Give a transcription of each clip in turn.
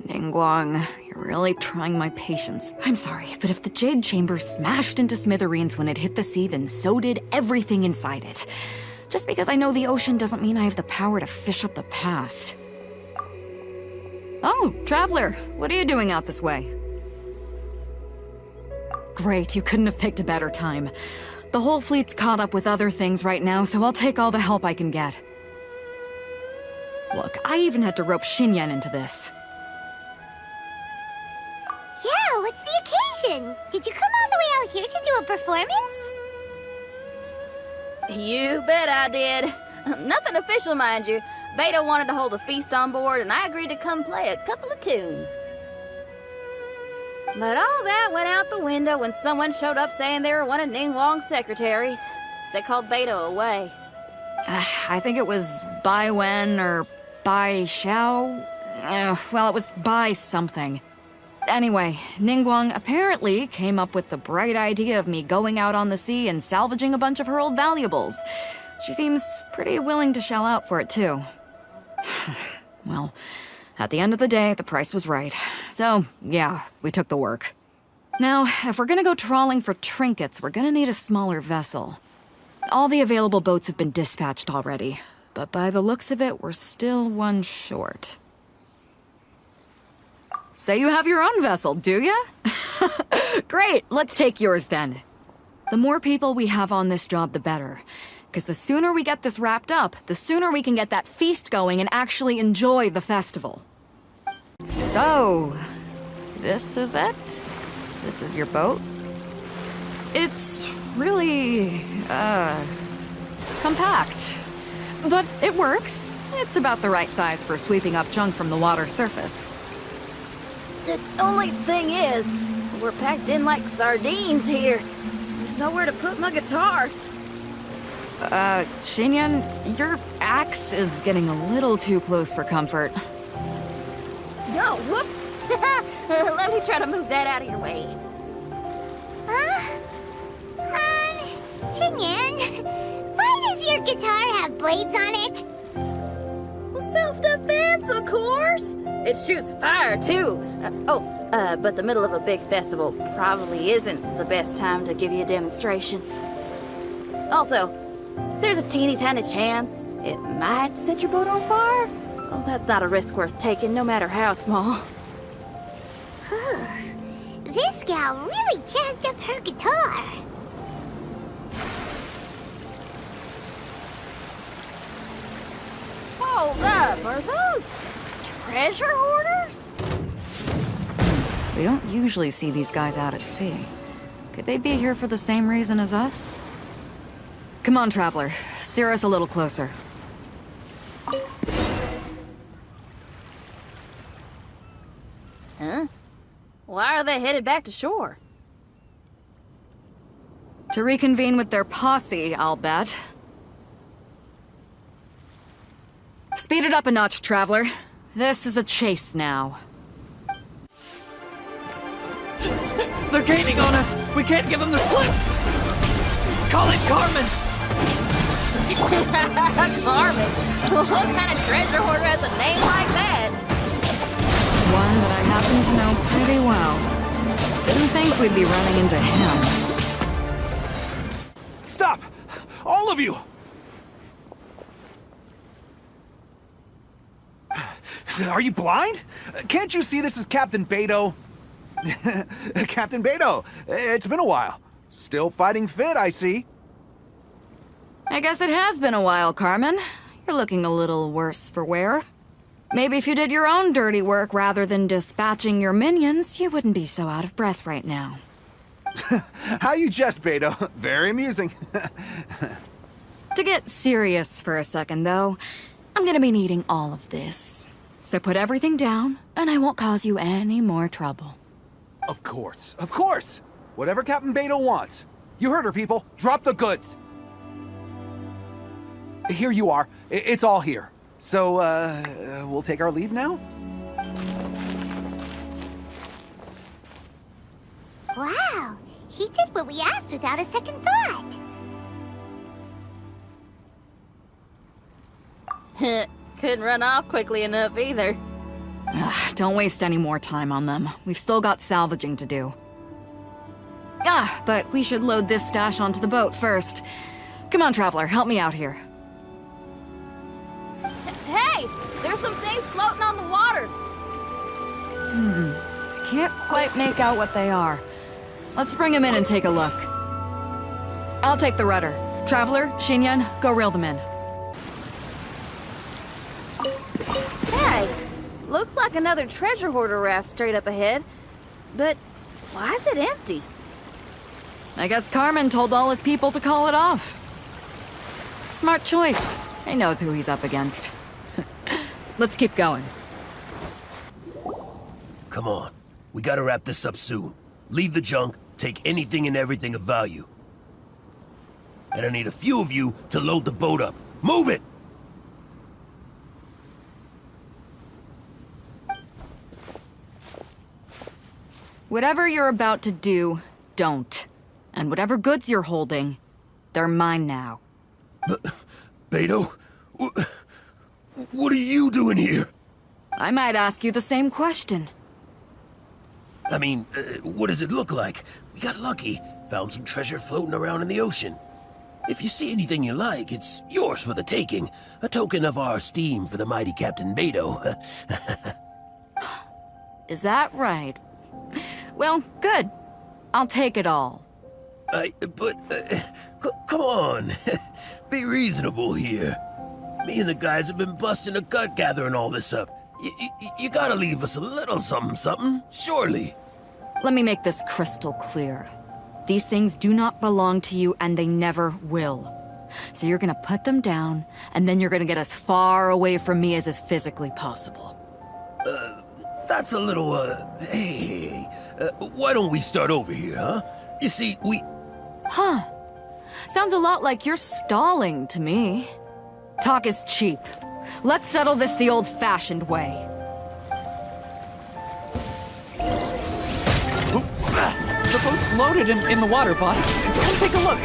Ningguang, you're really trying my patience. I'm sorry, but if the Jade Chamber smashed into smithereens when it hit the sea, then so did everything inside it. Just because I know the ocean doesn't mean I have the power to fish up the past. Oh, Traveler, what are you doing out this way? Great, you couldn't have picked a better time. The whole fleet's caught up with other things right now, so I'll take all the help I can get. Look, I even had to rope Xinyan into this. Yeah, what's the occasion? Did you come all the way out here to do a performance? You bet I did. Nothing official, mind you. Beta wanted to hold a feast on board, and I agreed to come play a couple of tunes. But all that went out the window when someone showed up saying they were one of Ningguang's secretaries. They called Beta away. I think it was Bai Wen or Bai Xiao. Well, it was Bai something. Anyway, Ningguang apparently came up with the bright idea of me going out on the sea and salvaging a bunch of her old valuables. She seems pretty willing to shell out for it, too. Well, at the end of the day, the price was right. So, yeah, we took the work. Now, if we're gonna go trawling for trinkets, we're gonna need a smaller vessel. All the available boats have been dispatched already, but by the looks of it, we're still one short. Say you have your own vessel, do ya? Great, let's take yours then. The more people we have on this job, the better. Because the sooner we get this wrapped up, the sooner we can get that feast going and actually enjoy the festival. So, this is it? This is your boat? It's really, compact. But it works. It's about the right size for sweeping up junk from the water's surface. The only thing is, we're packed in like sardines here. There's nowhere to put my guitar. Xinyan, your axe is getting a little too close for comfort. Oh, whoops! Let me try to move that out of your way. Xinyan, why does your guitar have blades on it? Self-defense, of course! It shoots fire, too. But the middle of a big festival probably isn't the best time to give you a demonstration. Also, there's a teeny tiny chance it might set your boat on fire. Oh, that's not a risk worth taking, no matter how small. This gal really jazzed up her guitar. Hold up, are those treasure hoarders? We don't usually see these guys out at sea. Could they be here for the same reason as us? Come on, Traveler. Steer us a little closer. Huh? Why are they headed back to shore? To reconvene with their posse, I'll bet. Speed it up a notch, Traveler. This is a chase now. They're gaining on us! We can't give them the slip! Call it Carmen! Carmen? What kind of treasure hoarder has a name like that? One that I happen to know pretty well. Didn't think we'd be running into him. Stop! All of you! Are you blind? Can't you see this is Captain Beto? Captain Beto, it's been a while. Still fighting fit, I see. I guess it has been a while, Carmen. You're looking a little worse for wear. Maybe if you did your own dirty work rather than dispatching your minions, you wouldn't be so out of breath right now. How you jest, Beto. Very amusing. To get serious for a second, though, I'm gonna be needing all of this. So put everything down, and I won't cause you any more trouble. Of course, of course. Whatever Captain Beto wants. You heard her, people. Drop the goods. Here you are. It's all here. So, we'll take our leave now? Wow, he did what we asked without a second thought. Couldn't run off quickly enough either. Don't waste any more time on them. We've still got salvaging to do. But we should load this stash onto the boat first. Come on, Traveler, help me out here. Hey! There's some things floating on the water! I can't quite make out what they are. Let's bring them in and take a look. I'll take the rudder. Traveler, Xinyan, go reel them in. Hey! Looks like another treasure hoarder raft straight up ahead. But why is it empty? I guess Carmen told all his people to call it off. Smart choice. He knows who he's up against. Let's keep going. Come on. We gotta wrap this up soon. Leave the junk, take anything and everything of value. And I need a few of you to load the boat up. Move it! Whatever you're about to do, don't. And whatever goods you're holding, they're mine now. Beto? What are you doing here? I might ask you the same question. I mean, what does it look like? We got lucky. Found some treasure floating around in the ocean. If you see anything you like, it's yours for the taking. A token of our esteem for the mighty Captain Beto. Is that right? Well, good. I'll take it all. Come on. Be reasonable here. Me and the guys have been busting a gut gathering all this up. You gotta leave us a little something, surely. Let me make this crystal clear. These things do not belong to you, and they never will. So you're gonna put them down, and then you're gonna get as far away from me as is physically possible. That's a little, hey, why don't we start over here, huh? You see, Huh. Sounds a lot like you're stalling to me. Talk is cheap. Let's settle this the old-fashioned way. The boat's loaded in the water, boss. Come take a look.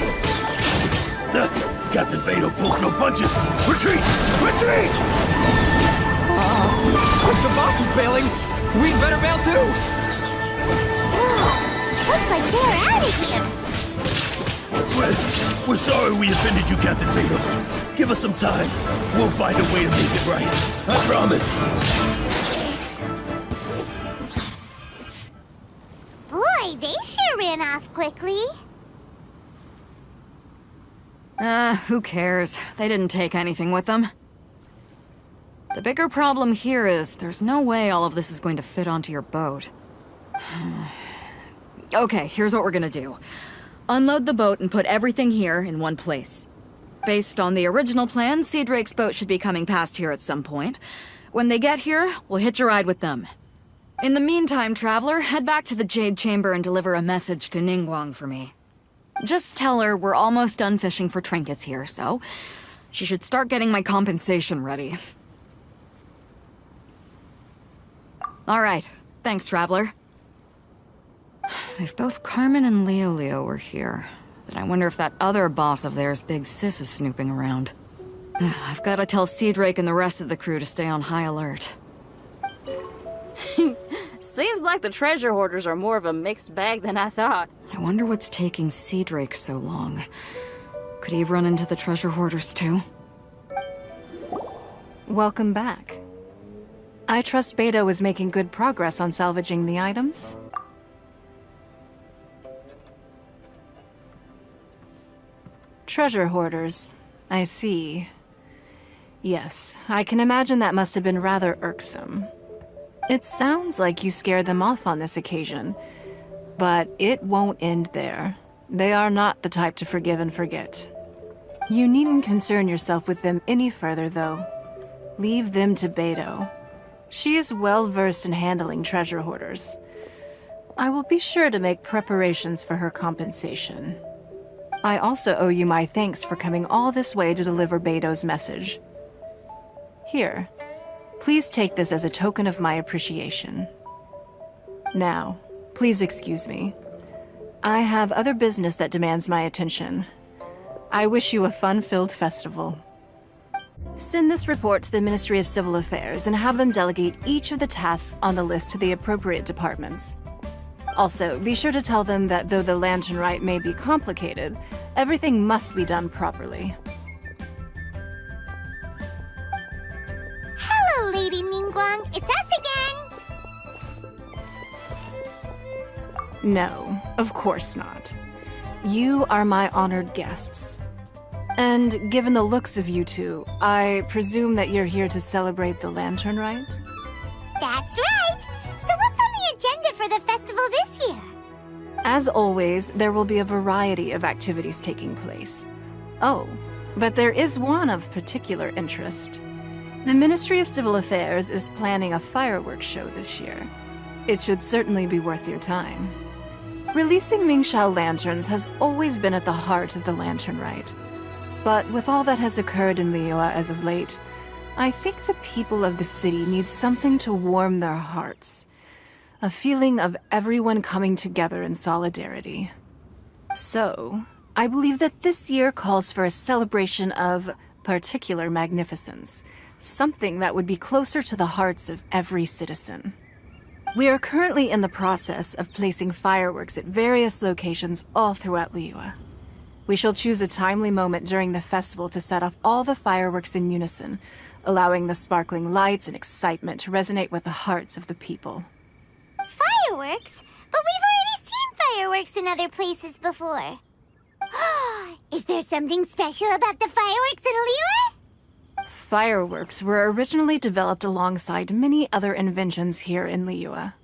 Captain Beto pulls no punches. Retreat! Retreat! If the boss is bailing, we'd better bail too. Looks like they're out of here. We're sorry we offended you, Captain Beto. Give us some time. We'll find a way to make it right. I promise. Boy, they sure ran off quickly. Who cares? They didn't take anything with them. The bigger problem here is there's no way all of this is going to fit onto your boat. Okay, here's what we're gonna do. Unload the boat and put everything here in one place. Based on the original plan, Sea Drake's boat should be coming past here at some point. When they get here, we'll hitch a ride with them. In the meantime, Traveler, head back to the Jade Chamber and deliver a message to Ningguang for me. Just tell her we're almost done fishing for trinkets here, so she should start getting my compensation ready. All right. Thanks, Traveler. If both Carmen and Leo were here, then I wonder if that other boss of theirs, Big Sis, is snooping around. I've got to tell Sea Drake and the rest of the crew to stay on high alert. Seems like the treasure hoarders are more of a mixed bag than I thought. I wonder what's taking Sea Drake so long. Could he have run into the treasure hoarders too? Welcome back. I trust Beto is making good progress on salvaging the items. Treasure hoarders. I see. Yes, I can imagine that must have been rather irksome. It sounds like you scared them off on this occasion, but it won't end there. They are not the type to forgive and forget. You needn't concern yourself with them any further, though. Leave them to Beto. She is well-versed in handling treasure hoarders. I will be sure to make preparations for her compensation. I also owe you my thanks for coming all this way to deliver Beto's message. Here, please take this as a token of my appreciation. Now, please excuse me. I have other business that demands my attention. I wish you a fun-filled festival. Send this report to the Ministry of Civil Affairs and have them delegate each of the tasks on the list to the appropriate departments. Also, be sure to tell them that though the lantern rite may be complicated, everything must be done properly. Hello, Lady Ningguang. It's us again. No, of course not. You are my honored guests. And given the looks of you two, I presume that you're here to celebrate the lantern rite? That's right. So what's on the agenda for the festival this year? As always, there will be a variety of activities taking place. Oh, but there is one of particular interest. The Ministry of Civil Affairs is planning a fireworks show this year. It should certainly be worth your time. Releasing Mingxiao lanterns has always been at the heart of the lantern rite. But with all that has occurred in Liyue as of late, I think the people of the city need something to warm their hearts. A feeling of everyone coming together in solidarity. So, I believe that this year calls for a celebration of particular magnificence. Something that would be closer to the hearts of every citizen. We are currently in the process of placing fireworks at various locations all throughout Liyue. We shall choose a timely moment during the festival to set off all the fireworks in unison, allowing the sparkling lights and excitement to resonate with the hearts of the people. Fireworks? But we've already seen fireworks in other places before. Is there something special about the fireworks in Liyue? Fireworks were originally developed alongside many other inventions here in Liyue.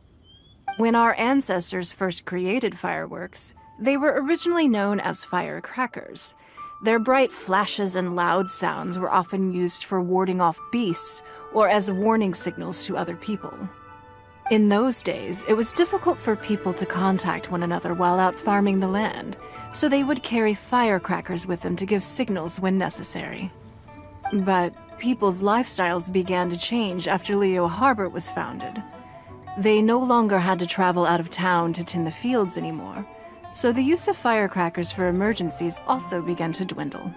When our ancestors first created fireworks, they were originally known as firecrackers. Their bright flashes and loud sounds were often used for warding off beasts or as warning signals to other people. In those days, it was difficult for people to contact one another while out farming the land, so they would carry firecrackers with them to give signals when necessary. But people's lifestyles began to change after Liyue Harbor was founded. They no longer had to travel out of town to tend the fields anymore, so the use of firecrackers for emergencies also began to dwindle.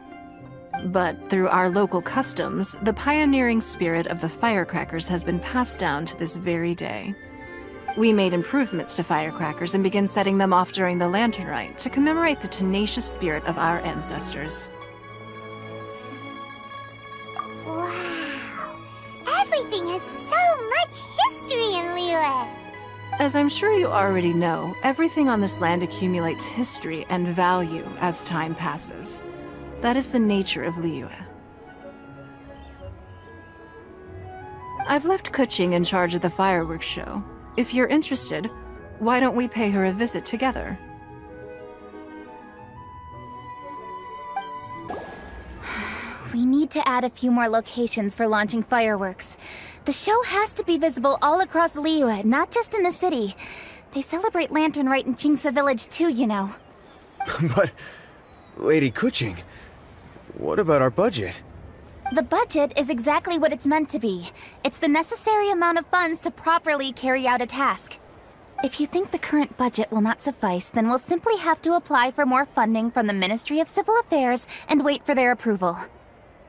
But through our local customs, the pioneering spirit of the firecrackers has been passed down to this very day. We made improvements to firecrackers and began setting them off during the lantern rite to commemorate the tenacious spirit of our ancestors. Wow. Everything has so much history in Liyue. As I'm sure you already know, everything on this land accumulates history and value as time passes. That is the nature of Liyue. I've left Kuching in charge of the fireworks show. If you're interested, why don't we pay her a visit together? We need to add a few more locations for launching fireworks. The show has to be visible all across Liyue, not just in the city. They celebrate Lantern Rite in Jingsa Village too, you know. But, Lady Kuching, what about our budget? The budget is exactly what it's meant to be. It's the necessary amount of funds to properly carry out a task. If you think the current budget will not suffice, then we'll simply have to apply for more funding from the Ministry of Civil Affairs and wait for their approval.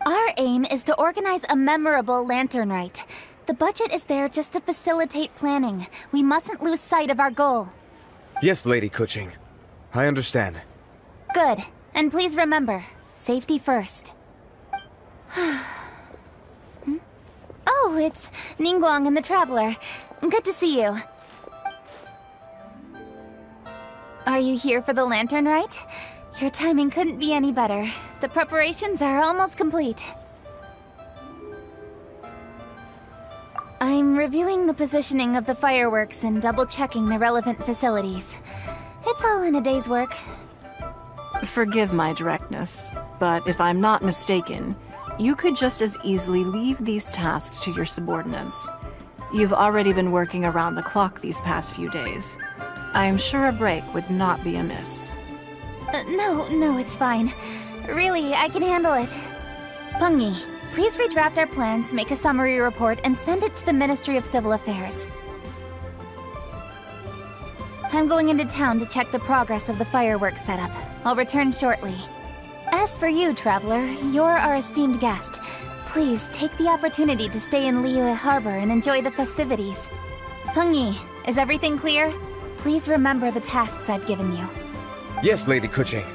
Our aim is to organize a memorable Lantern Rite. The budget is there just to facilitate planning. We mustn't lose sight of our goal. Yes, Lady Kuching. I understand. Good. And please remember, safety first. Oh, it's Ningguang and the Traveler. Good to see you. Are you here for the Lantern Rite? Your timing couldn't be any better. The preparations are almost complete. I'm reviewing the positioning of the fireworks and double-checking the relevant facilities. It's all in a day's work. Forgive my directness, but if I'm not mistaken, you could just as easily leave these tasks to your subordinates. You've already been working around the clock these past few days. I'm sure a break would not be amiss. No, it's fine. Really, I can handle it. Pengyi, please redraft our plans, make a summary report, and send it to the Ministry of Civil Affairs. I'm going into town to check the progress of the fireworks setup. I'll return shortly. As for you, Traveler, you're our esteemed guest. please take the opportunity to stay in Liyue Harbor and enjoy the festivities. Pengyi, is everything clear? Please remember the tasks I've given you. Yes, Lady Kuching.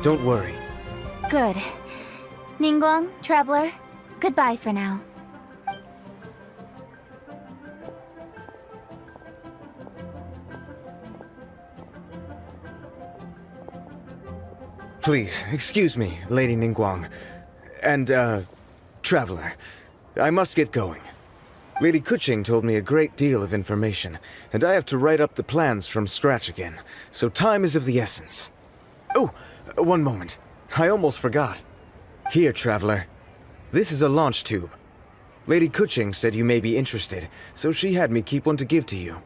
Don't worry. Good. Ningguang, Traveler, goodbye for now. Please, excuse me, Lady Ningguang. And, Traveler. I must get going. Lady Kuching told me a great deal of information, and I have to write up the plans from scratch again, so time is of the essence. Oh, one moment. I almost forgot. Here, Traveler. This is a launch tube. Lady Kuching said you may be interested, so she had me keep one to give to you.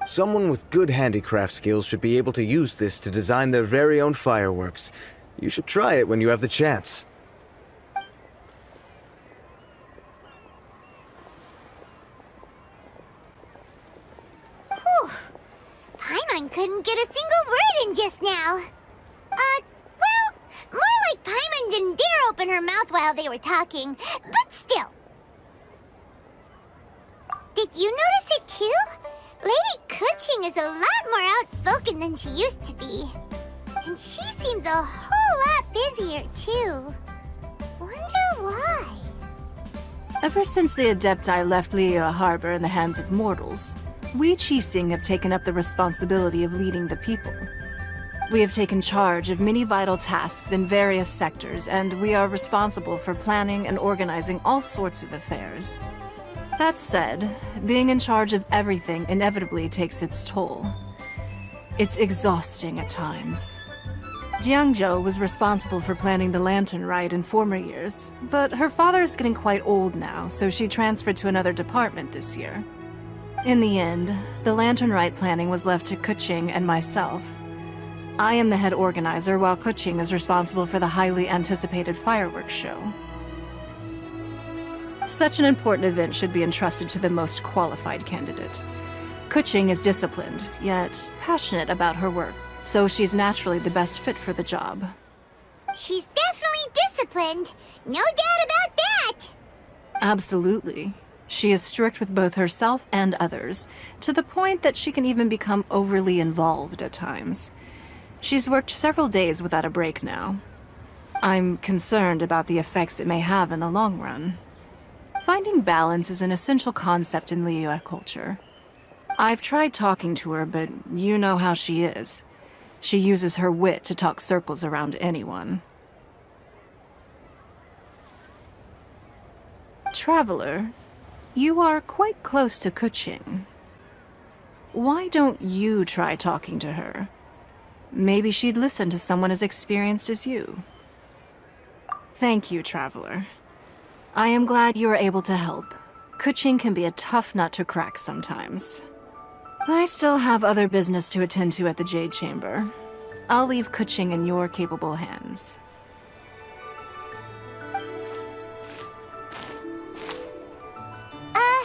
Someone with good handicraft skills should be able to use this to design their very own fireworks. You should try it when you have the chance. Whew. Paimon couldn't get a single word in just now. Well, more like Paimon didn't dare open her mouth while they were talking, but still. Did you notice it too? Lady Kuching is a lot more outspoken than she used to be. And she seems a whole lot busier too. Wonder why? Ever since the Adepti left Liyue Harbor in the hands of mortals, we Qixing have taken up the responsibility of leading the people. We have taken charge of many vital tasks in various sectors, and we are responsible for planning and organizing all sorts of affairs. That said, being in charge of everything inevitably takes its toll. It's exhausting at times. Jiangzhou was responsible for planning the Lantern Rite in former years, but her father is getting quite old now, so she transferred to another department this year. In the end, the Lantern Rite planning was left to Kuching and myself. I am the head organizer, while Kuching is responsible for the highly anticipated fireworks show. Such an important event should be entrusted to the most qualified candidate. Kuching is disciplined, yet passionate about her work, so she's naturally the best fit for the job. She's definitely disciplined. No doubt about that. Absolutely. She is strict with both herself and others, to the point that she can even become overly involved at times. She's worked several days without a break now. I'm concerned about the effects it may have in the long run. Finding balance is an essential concept in Liyue culture. I've tried talking to her, but you know how she is. She uses her wit to talk circles around anyone. Traveler, you are quite close to Kuching. Why don't you try talking to her? Maybe she'd listen to someone as experienced as you. Thank you, Traveler. I am glad you were able to help. Kuching can be a tough nut to crack sometimes. I still have other business to attend to at the Jade Chamber. I'll leave Kuching in your capable hands. Are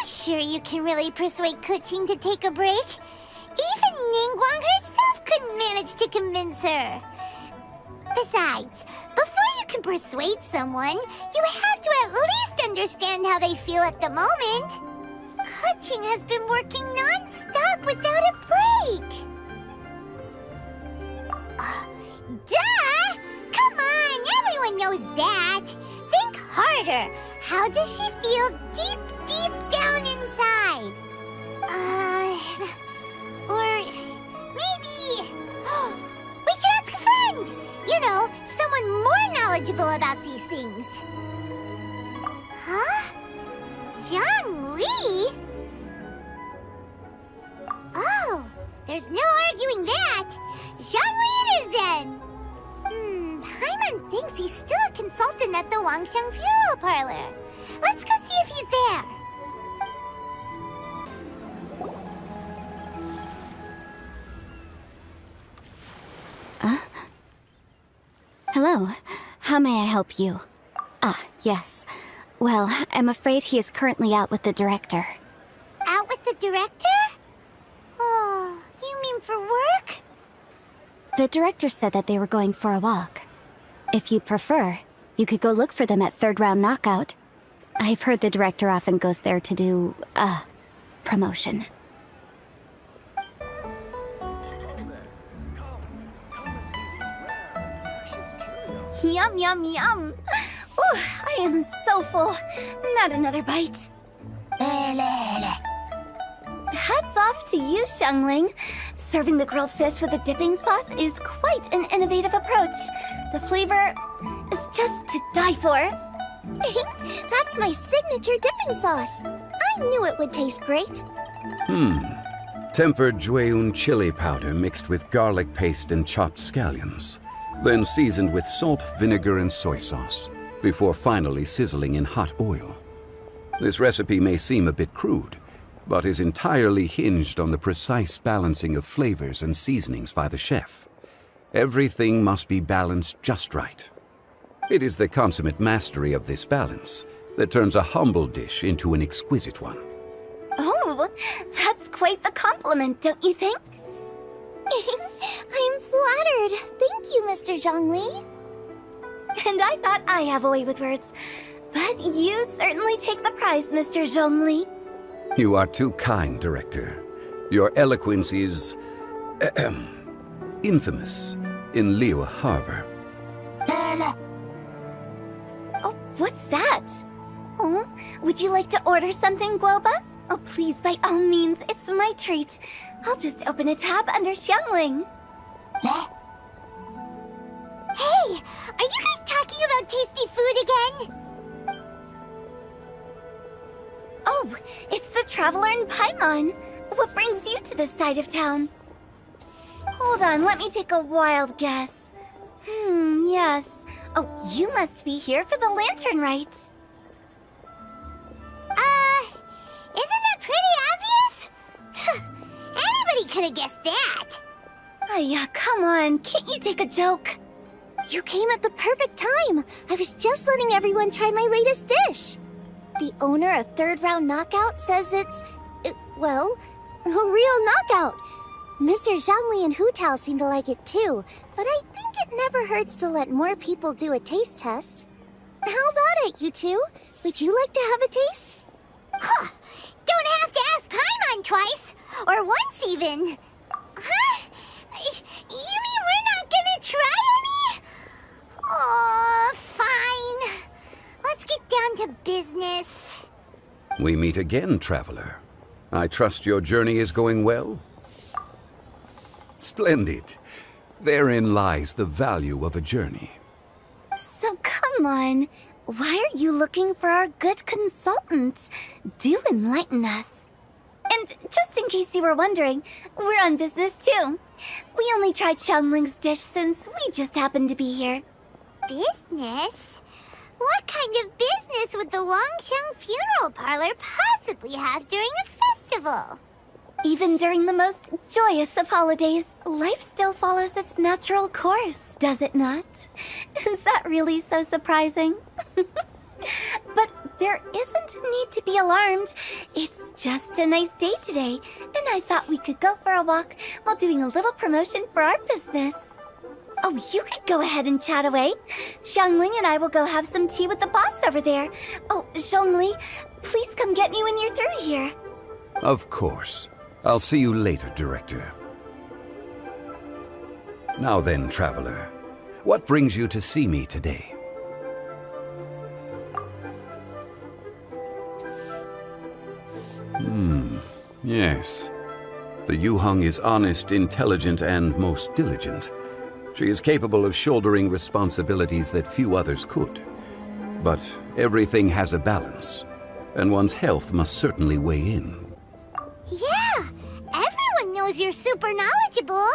you sure you can really persuade Kuching to take a break? Even Ningguang herself couldn't manage to convince her. Besides, before you can persuade someone, you have to at least understand how they feel at the moment. Kuching has been working non-stop without a break. Duh! Come on, everyone knows that. Think harder. How does she feel deep, deep down inside? Or maybe... we can ask a friend! You know, someone more knowledgeable about these things. Huh? Zhang Li? Oh, there's no arguing that. Zhang Li it is then. Paimon thinks he's still a consultant at the Wangsheng Funeral Parlor. Let's go see if he's there. Hello. How may I help you? Yes. Well, I'm afraid he is currently out with the director. Out with the director? Oh, you mean for work? The director said that they were going for a walk. If you'd prefer, You could go look for them at third round knockout. I've heard the director often goes there to do, promotion. Yum, yum, yum. Ooh, I am so full. Not another bite. Hats off to you, Xiangling. Serving the grilled fish with a dipping sauce is quite an innovative approach. The flavor is just to die for. That's my signature dipping sauce. I knew it would taste great. Tempered Jueyun chili powder mixed with garlic paste and chopped scallions. Then seasoned with salt, vinegar, and soy sauce, before finally sizzling in hot oil. This recipe may seem a bit crude, but is entirely hinged on the precise balancing of flavors and seasonings by the chef. Everything must be balanced just right. It is the consummate mastery of this balance that turns a humble dish into an exquisite one. Oh, that's quite the compliment, don't you think? I'm flattered. Thank you, Mr. Zhongli. And I thought I have a way with words. But you certainly take the prize, Mr. Zhongli. You are too kind, Director. Your eloquence is infamous in Liyue Harbor. Oh, what's that? Oh, would you like to order something, Guoba? Oh, please, by all means, it's my treat. I'll just open a tab under Xiangling. Hey, are you guys talking about tasty food again? Oh, it's the Traveler in Paimon. What brings you to this side of town? Hold on, let me take a wild guess. Yes. Oh, you must be here for the lantern rite. Isn't that pretty obvious? Anybody could have guessed that. Oh, yeah, come on. Can't you take a joke? You came at the perfect time. I was just letting everyone try my latest dish. The owner of Third Round Knockout says it's, well, a real knockout. Mr. Zhongli and Hu Tao seem to like it too, but I think it never hurts to let more people do a taste test. How about it, you two? Would you like to have a taste? Huh! Don't have to ask Paimon twice, or once even. Huh? You mean we're not gonna try any? Oh, fine. Let's get down to business. We meet again, Traveler. I trust your journey is going well? Splendid. Therein lies the value of a journey. So come on. Why are you looking for our good consultant? Do enlighten us. And just in case you were wondering, we're on business too. We only tried Xiangling's dish since we just happened to be here. Business? What kind of business would the Wangsheng Funeral Parlor possibly have during a festival? Even during the most joyous of holidays, life still follows its natural course, does it not? Is that really so surprising? But there isn't a need to be alarmed. It's just a nice day today, and I thought we could go for a walk while doing a little promotion for our business. Oh, you could go ahead and chat away. Xiangling and I will go have some tea with the boss over there. Oh, Zhongli, please come get me when you're through here. Of course. I'll see you later, Director. Now then, Traveler, what brings you to see me today? Yes. The Yuheng is honest, intelligent, and most diligent. She is capable of shouldering responsibilities that few others could. But everything has a balance, and one's health must certainly weigh in. Yeah, everyone knows you're super knowledgeable.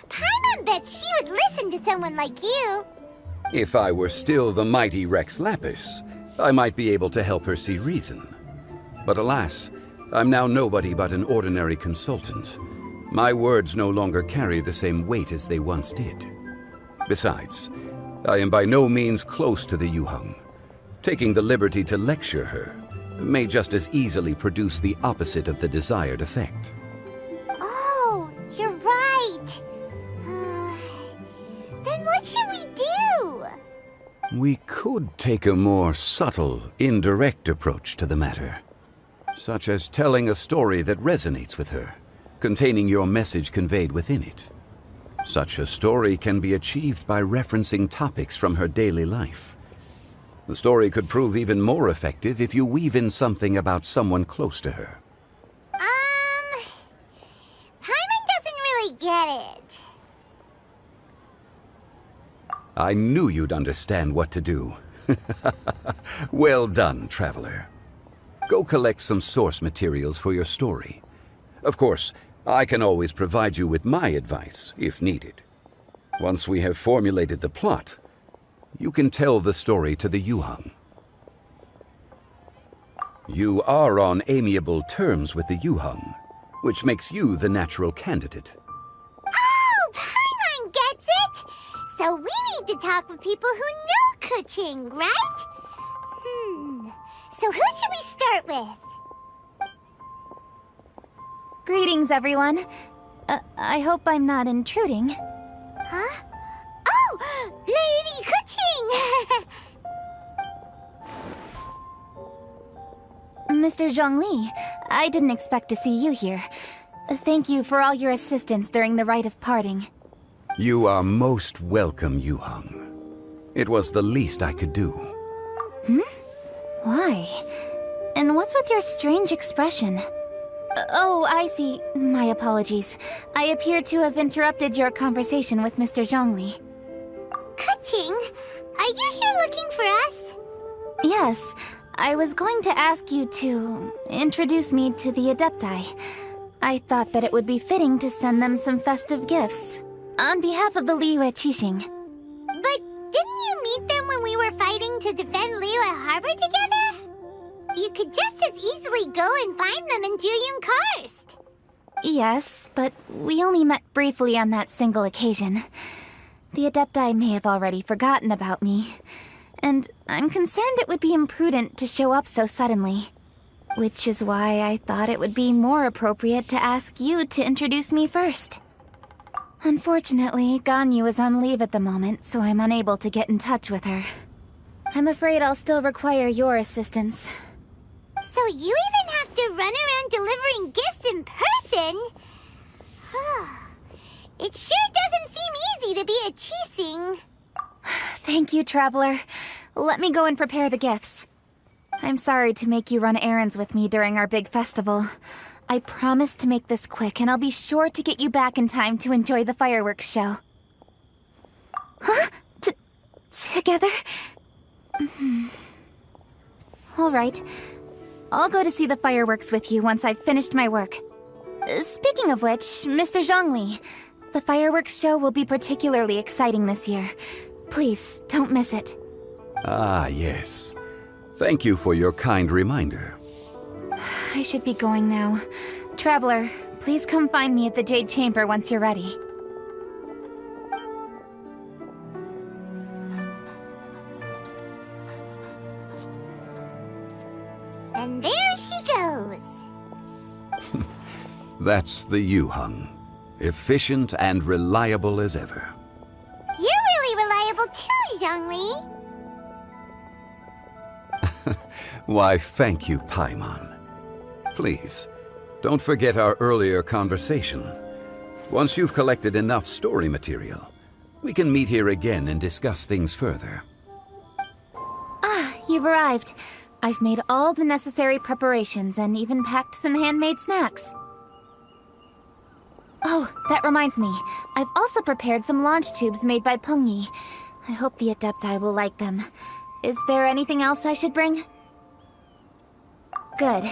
Paimon bets she would listen to someone like you. If I were still the mighty Rex Lapis, I might be able to help her see reason. But alas, I'm now nobody but an ordinary consultant. My words no longer carry the same weight as they once did. Besides, I am by no means close to the Yuheng. Taking the liberty to lecture her may just as easily produce the opposite of the desired effect. Oh, you're right. Then what should we do? We could take a more subtle, indirect approach to the matter, such as telling a story that resonates with her, containing your message conveyed within it. Such a story can be achieved by referencing topics from her daily life. The story could prove even more effective if you weave in something about someone close to her. Paimon doesn't really get it. I knew you'd understand what to do. Well done, Traveler. Go collect some source materials for your story. Of course, I can always provide you with my advice, if needed. Once we have formulated the plot, you can tell the story to the Yuhang. You are on amiable terms with the Yuhang, which makes you the natural candidate. Oh, Paimon gets it! So we need to talk with people who know Kuching, right? So who should we start with? Greetings, everyone. I hope I'm not intruding. Huh? Oh! Lady Kuching! Mr. Zhongli, I didn't expect to see you here. Thank you for all your assistance during the rite of parting. You are most welcome, Yuhang. It was the least I could do. Why? And what's with your strange expression? Oh, I see. My apologies. I appear to have interrupted your conversation with Mr. Zhongli. Kuching, are you here looking for us? Yes, I was going to ask you to introduce me to the Adepti. I thought that it would be fitting to send them some festive gifts. On behalf of the Liyue Qixing. But didn't you meet them when we were fighting to defend Liyue Harbor together? You could just as easily go and find them in Juyun Karst. Yes, but we only met briefly on that single occasion. The Adepti may have already forgotten about me, and I'm concerned it would be imprudent to show up so suddenly. Which is why I thought it would be more appropriate to ask you to introduce me first. Unfortunately, Ganyu is on leave at the moment, so I'm unable to get in touch with her. I'm afraid I'll still require your assistance. So you even have to run around delivering gifts in person? It sure doesn't seem easy to be a Qixing. Thank you, Traveler. Let me go and prepare the gifts. I'm sorry to make you run errands with me during our big festival. I promise to make this quick, and I'll be sure to get you back in time to enjoy the fireworks show. Huh? Together? All right. I'll go to see the fireworks with you once I've finished my work. Speaking of which, Mr. Zhongli, the fireworks show will be particularly exciting this year. Please, don't miss it. Ah, yes. Thank you for your kind reminder. I should be going now. Traveler, please come find me at the Jade Chamber once you're ready. And there she goes. That's the Yuhang. Efficient and reliable as ever. You're really reliable too, Zhongli. Why, thank you, Paimon. Please, don't forget our earlier conversation. Once you've collected enough story material, we can meet here again and discuss things further. Ah, you've arrived. I've made all the necessary preparations and even packed some handmade snacks. Oh, that reminds me. I've also prepared some launch tubes made by Pengyi. I hope the Adepti will like them. Is there anything else I should bring? Good.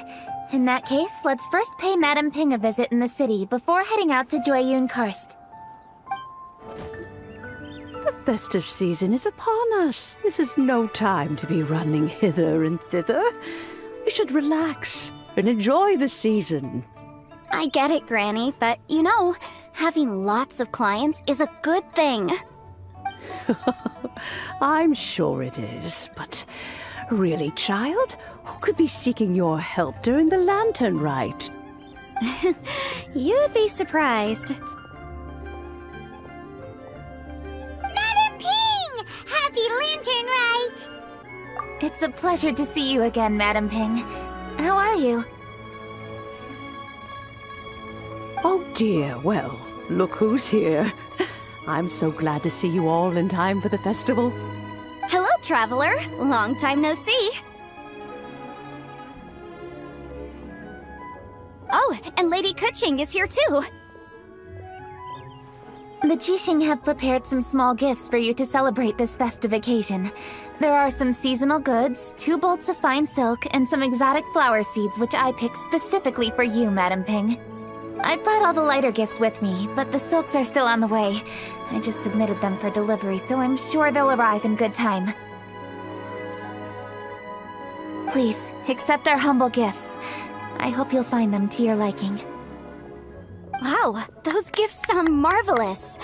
In that case, let's first pay Madame Ping a visit in the city before heading out to Juyun Karst. The festive season is upon us. This is no time to be running hither and thither. We should relax and enjoy the season. I get it, Granny, but you know, having lots of clients is a good thing. I'm sure it is, but really, child, who could be seeking your help during the lantern rite? You'd be surprised. Madam Ping! Happy Lantern Rite! It's a pleasure to see you again, Madam Ping. How are you? Oh dear, well, look who's here. I'm so glad to see you all in time for the festival. Hello, traveler. Long time no see. Oh, and Lady Kuching is here too. The Jixing have prepared some small gifts for you to celebrate this festive occasion. There are some seasonal goods, 2 bolts of fine silk, and some exotic flower seeds which I picked specifically for you, Madam Ping. I brought all the lighter gifts with me, but the silks are still on the way. I just submitted them for delivery, so I'm sure they'll arrive in good time. Please, accept our humble gifts. I hope you'll find them to your liking. Wow, those gifts sound marvelous.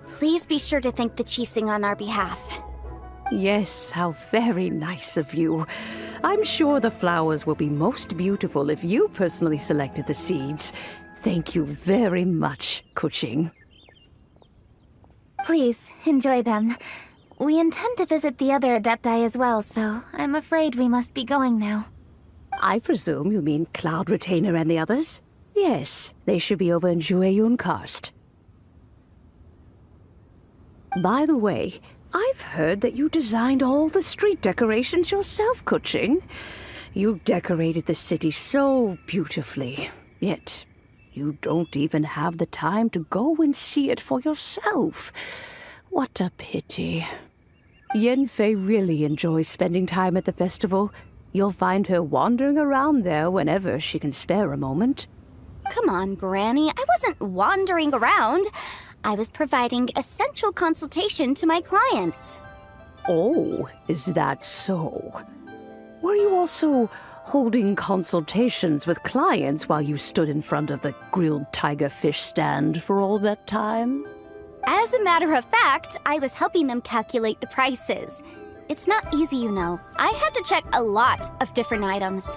Please be sure to thank the Jixing on our behalf. Yes, how very nice of you. I'm sure the flowers will be most beautiful if you personally selected the seeds. Thank you very much, Kuching. Please, enjoy them. We intend to visit the other Adepti as well, so I'm afraid we must be going now. I presume you mean Cloud Retainer and the others? Yes, they should be over in Jueyun Karst. By the way, I've heard that you designed all the street decorations yourself, Kuching. You decorated the city so beautifully, yet you don't even have the time to go and see it for yourself. What a pity. Yanfei really enjoys spending time at the festival. You'll find her wandering around there whenever she can spare a moment. Come on, Granny. I wasn't wandering around. I was providing essential consultation to my clients. Oh, is that so? Were you also holding consultations with clients while you stood in front of the grilled tiger fish stand for all that time? As a matter of fact, I was helping them calculate the prices. It's not easy, you know. I had to check a lot of different items.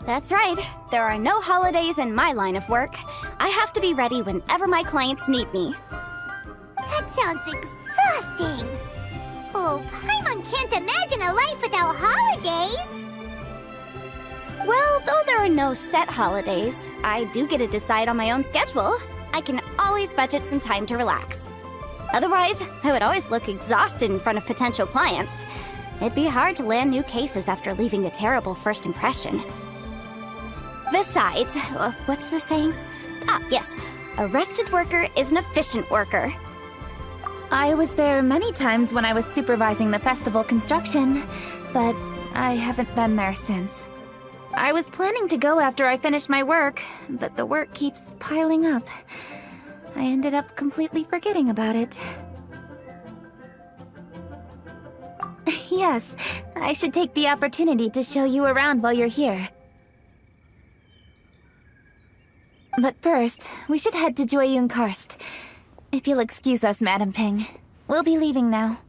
That's right. There are no holidays in my line of work. I have to be ready whenever my clients need me. That sounds exhausting. Oh, Paimon can't imagine a life without holidays. Well, though there are no set holidays, I do get to decide on my own schedule. I can always budget some time to relax. Otherwise, I would always look exhausted in front of potential clients. It'd be hard to land new cases after leaving a terrible first impression. Besides, what's the saying? Ah, yes. A rested worker is an efficient worker. I was there many times when I was supervising the festival construction, but I haven't been there since. I was planning to go after I finished my work, but the work keeps piling up. I ended up completely forgetting about it. Yes, I should take the opportunity to show you around while you're here. But first, we should head to Jueyun Karst. If you'll excuse us, Madam Ping. We'll be leaving now.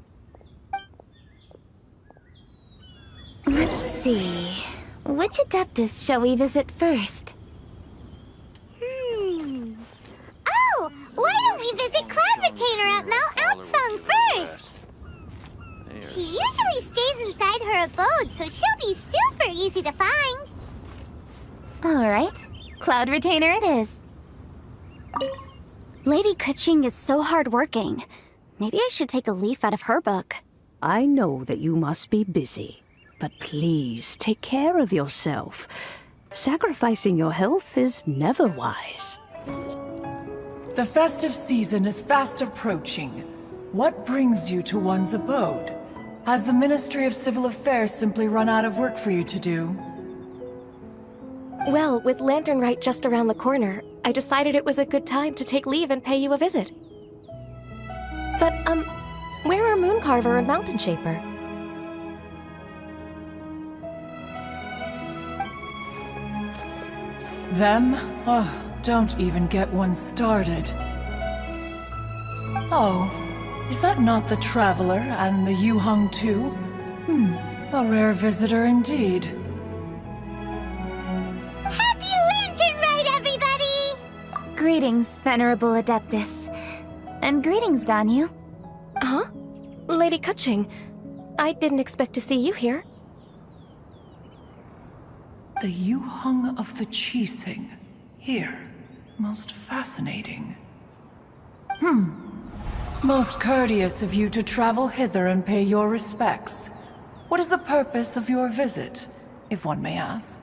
Let's see. Which Adeptus shall we visit first? Oh, why don't we visit Cloud Retainer at Mount Outsong first? She usually stays inside her abode, so she'll be super easy to find. All right. Cloud Retainer it is. Lady Kuching is so hardworking. Maybe I should take a leaf out of her book. I know that you must be busy, but please take care of yourself. Sacrificing your health is never wise. The festive season is fast approaching. What brings you to one's abode? Has the Ministry of Civil Affairs simply run out of work for you to do? Well, with Lantern Rite just around the corner, I decided it was a good time to take leave and pay you a visit. But, where are Mooncarver and Mountain Shaper? Them? Oh, don't even get one started. Oh, is that not the Traveler and the Yuheng too? A rare visitor indeed. Happy Lantern Rite, everybody! Greetings, Venerable Adeptus. And greetings, Ganyu. Huh? Lady Kutching, I didn't expect to see you here. The Yuhung of the Qixing. Here. Most fascinating. Most courteous of you to travel hither and pay your respects. What is the purpose of your visit, if one may ask?